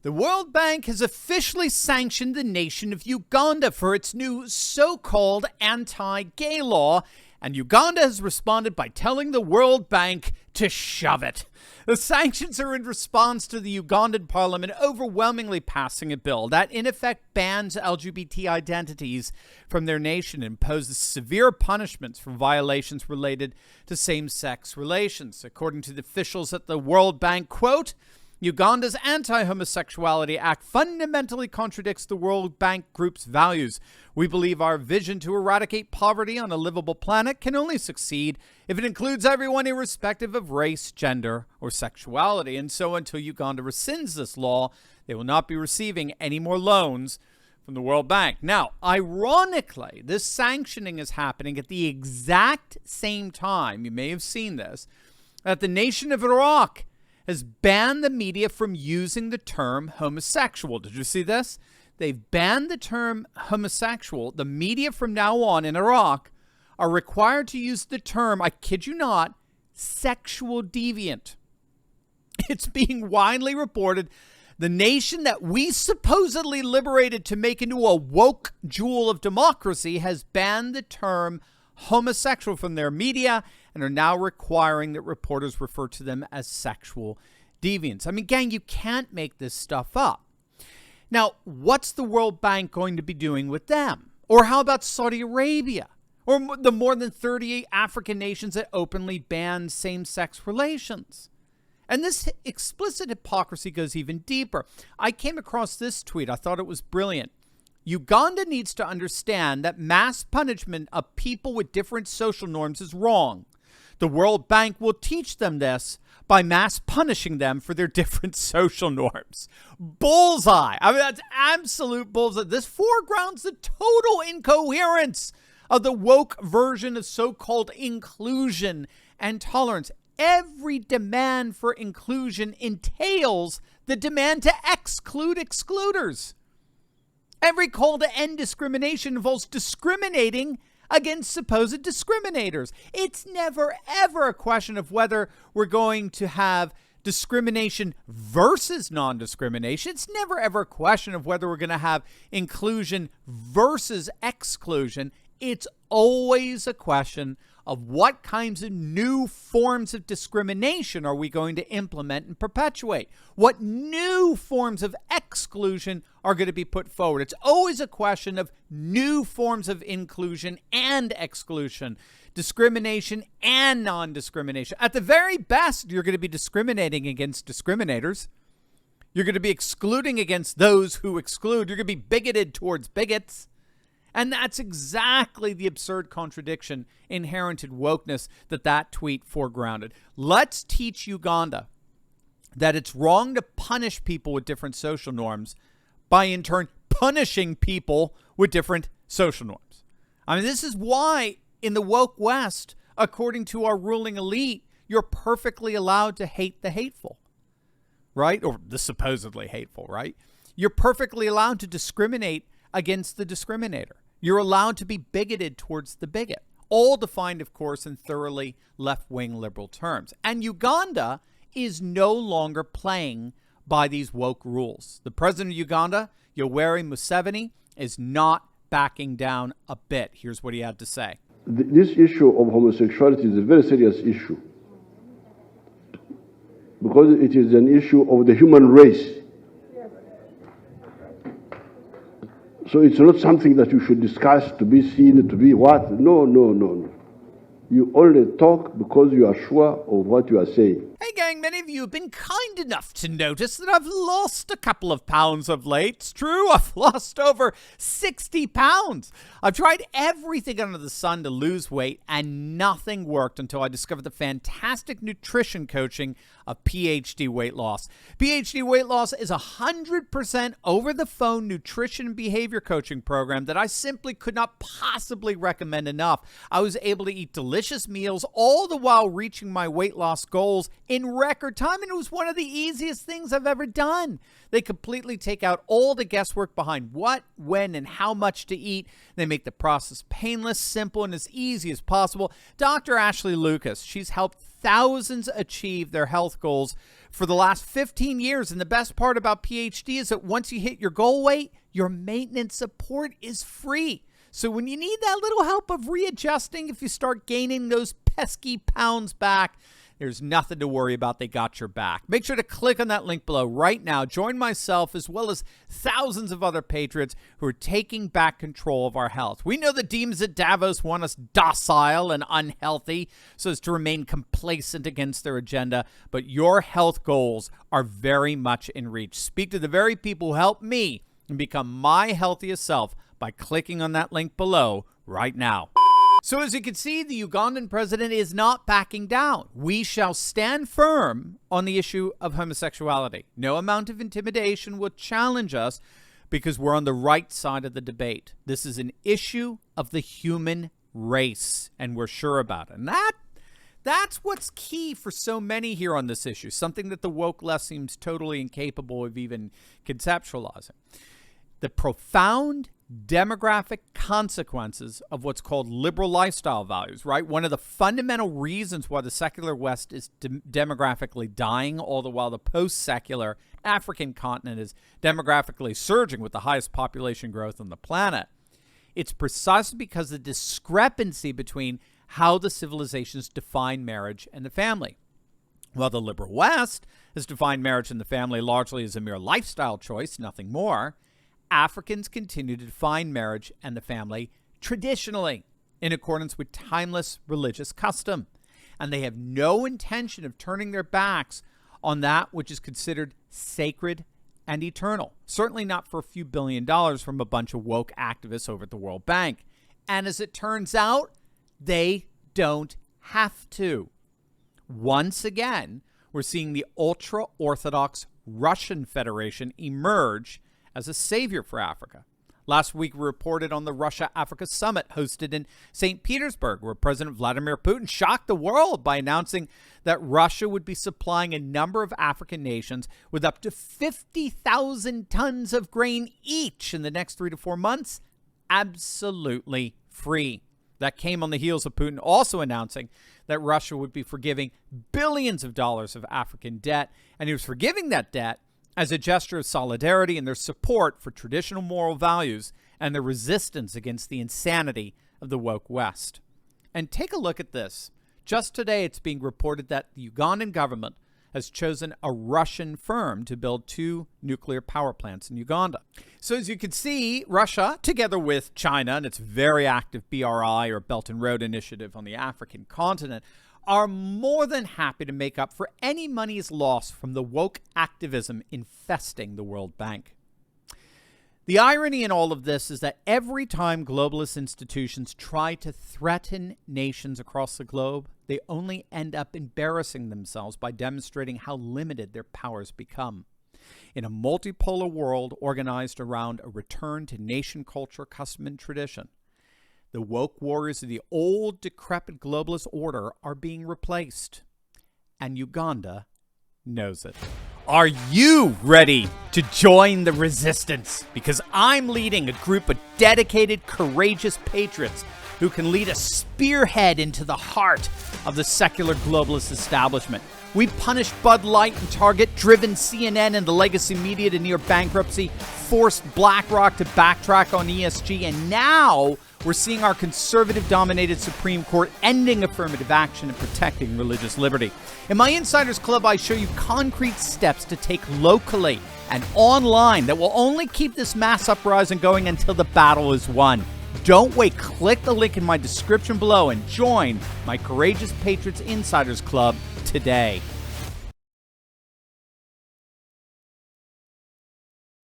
The World Bank has officially sanctioned the nation of Uganda for its new so-called anti-gay law, and Uganda has responded by telling the World Bank to shove it. The sanctions are in response to the Ugandan parliament overwhelmingly passing a bill that in effect bans LGBT identities from their nation and imposes severe punishments for violations related to same-sex relations. According to the officials at the World Bank, quote, Uganda's Anti-Homosexuality Act fundamentally contradicts the World Bank Group's values. We believe our vision to eradicate poverty on a livable planet can only succeed if it includes everyone irrespective of race, gender, or sexuality. And so until Uganda rescinds this law, they will not be receiving any more loans from the World Bank. Now, ironically, this sanctioning is happening at the exact same time, you may have seen this, that the nation of Iraq has banned the media from using the term homosexual. Did you see this? They've banned the term homosexual. The media from now on in Iraq are required to use the term, I kid you not, sexual deviant. It's being widely reported the nation that we supposedly liberated to make into a woke jewel of democracy has banned the term homosexual from their media and are now requiring that reporters refer to them as sexual deviants. I mean, gang, you can't make this stuff up. Now, what's the World Bank going to be doing with them? Or how about Saudi Arabia? Or the more than 38 African nations that openly ban same-sex relations? And this explicit hypocrisy goes even deeper. I came across this tweet. I thought it was brilliant. Uganda needs to understand that mass punishment of people with different social norms is wrong. The World Bank will teach them this by mass punishing them for their different social norms. Bullseye. I mean, that's absolute bullseye. This foregrounds the total incoherence of the woke version of so-called inclusion and tolerance. Every demand for inclusion entails the demand to exclude excluders. Every call to end discrimination involves discriminating against supposed discriminators. It's never, ever a question of whether we're going to have discrimination versus non-discrimination. It's never, ever a question of whether we're going to have inclusion versus exclusion. It's always a question of what kinds of new forms of discrimination are we going to implement and perpetuate? What new forms of exclusion are going to be put forward? It's always a question of new forms of inclusion and exclusion, discrimination and non-discrimination. At the very best, you're going to be discriminating against discriminators. You're going to be excluding against those who exclude. You're going to be bigoted towards bigots. And that's exactly the absurd contradiction inherent in wokeness that tweet foregrounded. Let's teach Uganda that it's wrong to punish people with different social norms by, in turn, punishing people with different social norms. I mean, this is why in the woke West, according to our ruling elite, you're perfectly allowed to hate the hateful, right? Or the supposedly hateful, right? You're perfectly allowed to discriminate against the discriminator. You're allowed to be bigoted towards the bigot, all defined, of course, in thoroughly left-wing liberal terms. And Uganda is no longer playing by these woke rules. The president of Uganda, Yoweri Museveni, is not backing down a bit. Here's what he had to say. This issue of homosexuality is a very serious issue because it is an issue of the human race. So it's not something that you should discuss to be seen, to be what? No, no, no, no. You only talk because you are sure of what you are saying. Hey gang, many of you have been kind enough to notice that I've lost a couple of pounds of late. It's true, I've lost over 60 pounds. I've tried everything under the sun to lose weight and nothing worked until I discovered the fantastic nutrition coaching of PhD Weight Loss. PhD Weight Loss is 100% over-the-phone nutrition and behavior coaching program that I simply could not possibly recommend enough. I was able to eat delicious meals all the while reaching my weight loss goals in record time, and it was one of the easiest things I've ever done. They completely take out all the guesswork behind what, when, and how much to eat. They make the process painless, simple, and as easy as possible. Dr. Ashley Lucas, she's helped thousands achieve their health goals for the last 15 years. And the best part about PhD is that once you hit your goal weight, your maintenance support is free. So when you need that little help of readjusting, if you start gaining those pesky pounds back, there's nothing to worry about. They got your back. Make sure to click on that link below right now. Join myself as well as thousands of other patriots who are taking back control of our health. We know the demons at Davos want us docile and unhealthy so as to remain complacent against their agenda, but your health goals are very much in reach. Speak to the very people who helped me and become my healthiest self by clicking on that link below right now. So as you can see, the Ugandan president is not backing down. We shall stand firm on the issue of homosexuality. No amount of intimidation will challenge us because we're on the right side of the debate. This is an issue of the human race, and we're sure about it. And that's what's key for so many here on this issue, something that the woke left seems totally incapable of even conceptualizing. The profound demographic consequences of what's called liberal lifestyle values, right? One of the fundamental reasons why the secular West is demographically dying, all the while the post-secular African continent is demographically surging with the highest population growth on the planet. It's precisely because of the discrepancy between how the civilizations define marriage and the family. While the liberal West has defined marriage and the family largely as a mere lifestyle choice, nothing more, Africans continue to define marriage and the family traditionally in accordance with timeless religious custom. And they have no intention of turning their backs on that which is considered sacred and eternal. Certainly not for a few $1 billion from a bunch of woke activists over at the World Bank. And as it turns out, they don't have to. Once again, we're seeing the ultra-Orthodox Russian Federation emerge as a savior for Africa. Last week, we reported on the Russia-Africa Summit hosted in St. Petersburg, where President Vladimir Putin shocked the world by announcing that Russia would be supplying a number of African nations with up to 50,000 tons of grain each in the next 3 to 4 months, absolutely free. That came on the heels of Putin also announcing that Russia would be forgiving billions of dollars of African debt, and he was forgiving that debt as a gesture of solidarity and their support for traditional moral values and their resistance against the insanity of the woke West. And take a look at this. Just today, it's being reported that the Ugandan government has chosen a Russian firm to build 2 nuclear power plants in Uganda. So as you can see, Russia, together with China and its very active BRI, or Belt and Road Initiative on the African continent, are more than happy to make up for any monies lost from the woke activism infesting the World Bank. The irony in all of this is that every time globalist institutions try to threaten nations across the globe, they only end up embarrassing themselves by demonstrating how limited their powers become. In a multipolar world organized around a return to nation culture, custom, and tradition, the woke warriors of the old, decrepit globalist order are being replaced. And Uganda knows it. Are you ready to join the resistance? Because I'm leading a group of dedicated, courageous patriots who can lead a spearhead into the heart of the secular globalist establishment. We punished Bud Light and Target, driven CNN and the legacy media to near bankruptcy, forced BlackRock to backtrack on ESG, and now we're seeing our conservative-dominated Supreme Court ending affirmative action and protecting religious liberty. In my Insiders Club, I show you concrete steps to take locally and online that will only keep this mass uprising going until the battle is won. Don't wait. Click the link in my description below and join my Courageous Patriots Insiders Club today.